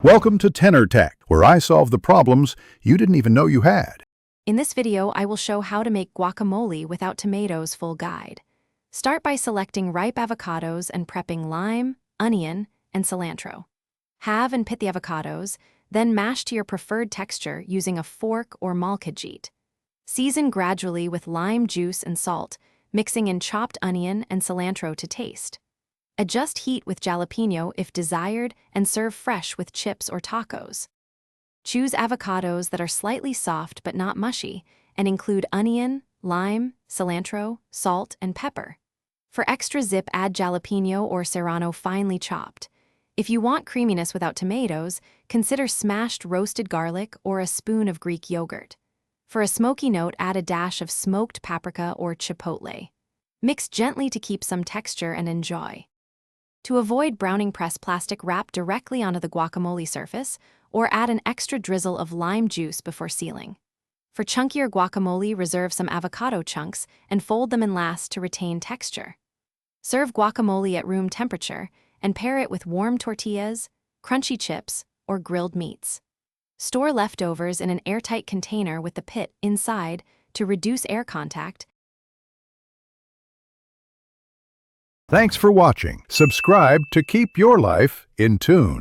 Welcome to Tenor Tech, where I solve the problems you didn't even know you had. In this video, I will show how to make guacamole without tomatoes full guide. Start by selecting ripe avocados and prepping lime, onion, and cilantro. Halve and pit the avocados, then mash to your preferred texture using a fork or malkajit. Season gradually with lime juice and salt, mixing in chopped onion and cilantro to taste. Adjust heat with jalapeno if desired and serve fresh with chips or tacos. Choose avocados that are slightly soft but not mushy and include onion, lime, cilantro, salt, and pepper. For extra zip, add jalapeno or serrano finely chopped. If you want creaminess without tomatoes, consider smashed roasted garlic or a spoon of Greek yogurt. For a smoky note, add a dash of smoked paprika or chipotle. Mix gently to keep some texture and enjoy. To avoid browning, press plastic wrap directly onto the guacamole surface or add an extra drizzle of lime juice before sealing. For chunkier guacamole, reserve some avocado chunks and fold them in last to retain texture. Serve guacamole at room temperature and pair it with warm tortillas, crunchy chips, or grilled meats. Store leftovers in an airtight container with the pit inside to reduce air contact. Thanks for watching. Subscribe to keep your life in tune.